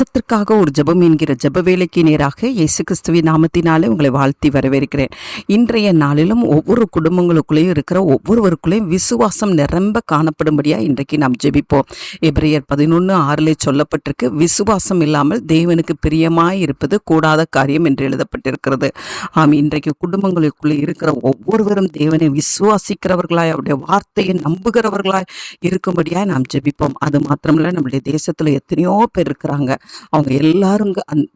தேசத்திற்காக ஒரு ஜெபம் என்கிற ஜெப வேலைக்கு நேராக இயேசு கிறிஸ்துவின் நாமத்தினாலே உங்களை வாழ்த்தி வரவேற்கிறேன். இன்றைய நாளிலும் ஒவ்வொரு குடும்பங்களுக்குள்ளேயும் இருக்கிற ஒவ்வொருவருக்குள்ளேயும் விசுவாசம் நிரம்ப காணப்படும்படியா இன்றைக்கு நாம் ஜெபிப்போம். எபிரேயர் 11:6 சொல்லப்பட்டிருக்கு, விசுவாசம் இல்லாமல் தேவனுக்கு பிரியமாய் இருப்பது கூடாத காரியம் என்று எழுதப்பட்டிருக்கிறது. இன்றைக்கு குடும்பங்களுக்குள்ளே இருக்கிற ஒவ்வொருவரும் தேவனை விசுவாசிக்கிறவர்களாய், அவருடைய வார்த்தையை நம்புகிறவர்களாய் இருக்கும்படியாய் நாம் ஜெபிப்போம். அது மாத்திரமல்ல, நம்முடைய தேசத்துல எத்தனையோ பேர் இருக்கிறாங்க. அவங்க எல்லாரும்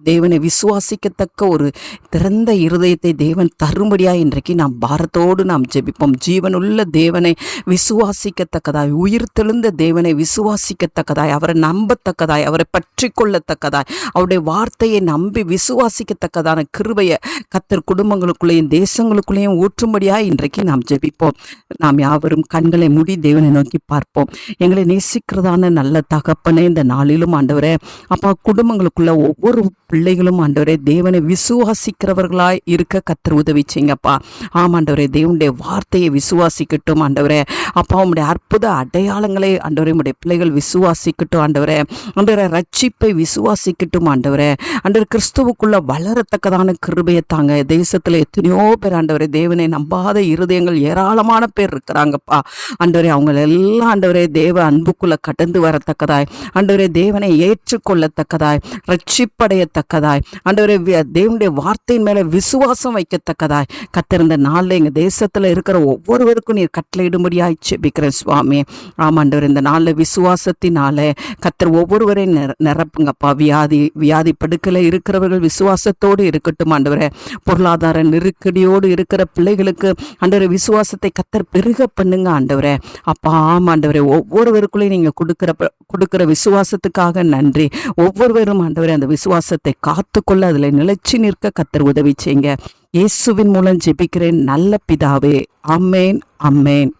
தேவனை விசுவாசிக்கத்தக்க ஒரு திறந்த இருதயத்தை தேவன் தரும்படியாய் இன்றைக்கு நாம் பாரத்தோடு நாம் ஜெபிப்போம். ஜீவனுள்ள தேவனை விசுவாசிக்கத்தக்கதாய், உயிர் தெழுந்த தேவனை விசுவாசிக்கத்தக்கதாய், அவரை நம்பத்தக்கதாய், அவரை பற்றி கொள்ளத்தக்கதாய், அவருடைய வார்த்தையை நம்பி விசுவாசிக்கத்தக்கதான கிருபையை கர்த்தர் குடும்பங்களுக்குள்ளேயும் தேசங்களுக்குள்ளேயும் ஊற்றும்படியாய் இன்றைக்கு நாம் ஜெபிப்போம். நாம் யாவரும் கண்களை மூடி தேவனை நோக்கி பார்ப்போம். எங்களை நேசிக்கிறதான நல்ல தகப்பனே, இந்த நாளிலும் ஆண்டவரே அப்பா, குடும்பங்களுக்குள்ள ஒவ்வொரு பிள்ளைகளும் ஆண்டவரே தேவனை விசுவாசிக்கிறவர்களாய் இருக்க கர்த்தர் உதவி செய்யுங்கப்பா. ஆமாண்டவரே, தேவனுடைய வார்த்தையை விசுவாசிக்கட்டும் ஆண்டவரே. அப்பா, உம்முடைய அற்புத அடையாளங்களை ஆண்டவரே உம்முடைய பிள்ளைகள் விசுவாசிக்கட்டும் ஆண்டவரே. ஆண்டவரே, ரட்சிப்பை விசுவாசிக்கட்டும் ஆண்டவரே. ஆண்டவரே, கிறிஸ்துவுக்குள்ள வளரத்தக்கதான கிருபையை தாங்க. தேசத்துல எத்தனையோ பேர் ஆண்டவரே தேவனை நம்பாத இருதயங்கள் ஏராளமான பேர் இருக்கிறாங்கப்பா. ஆண்டவரே, அவங்க எல்லாம் ஆண்டவரே தேவ அன்புக்குள்ள கடந்து வரத்தக்கதாய், ஆண்டவரே தேவனை ஏற்றுக்கொள்ளத்தக்கதாய், ரட்சிப்படையத்தக்கதாய், ஆண்டவரே தேவனுடைய வார்த்தையின் மேல விசுவாசம் வைக்கத்தக்கதாய் கர்த்தர் இந்த நாளில் எங்க தேசத்துல இருக்கிற ஒவ்வொருவருக்கும் நீர் கட்டளையிடும்படியாய் ஜெபிக்கிறேன் சுவாமி. ஆமாண்டவர், இந்த நாளில் விசுவாசத்தினால கர்த்தர் ஒவ்வொருவரையும் நிரப்புங்கப்பா. வியாதி படுக்கல இருக்கிறவர்கள் விசுவாசத்தோடு இருக்கட்டும் ஆண்டவரே. பொருளாதார நெருக்கடியோடு இருக்கிற பிள்ளைகளுக்கு ஆண்டவரே விசுவாசத்தை கர்த்தர் பெருக பண்ணுங்க ஆண்டவரே. அப்பா ஆமாண்டவரே, ஒவ்வொருவருக்குள்ளேயும் நீங்க கொடுக்கிற விசுவாசத்துக்காக நன்றி. ஒவ்வொருவரும் ஆண்டவரே அந்த விசுவாசத்தை காத்துக்கொள்ள, அதுல நிலைச்சு நிற்க கர்த்தர் உதவி செய்யுங்க. இயேசுவின் மூலம் ஜெபிக்கிறேன் நல்ல பிதாவே. ஆமென், ஆமென்.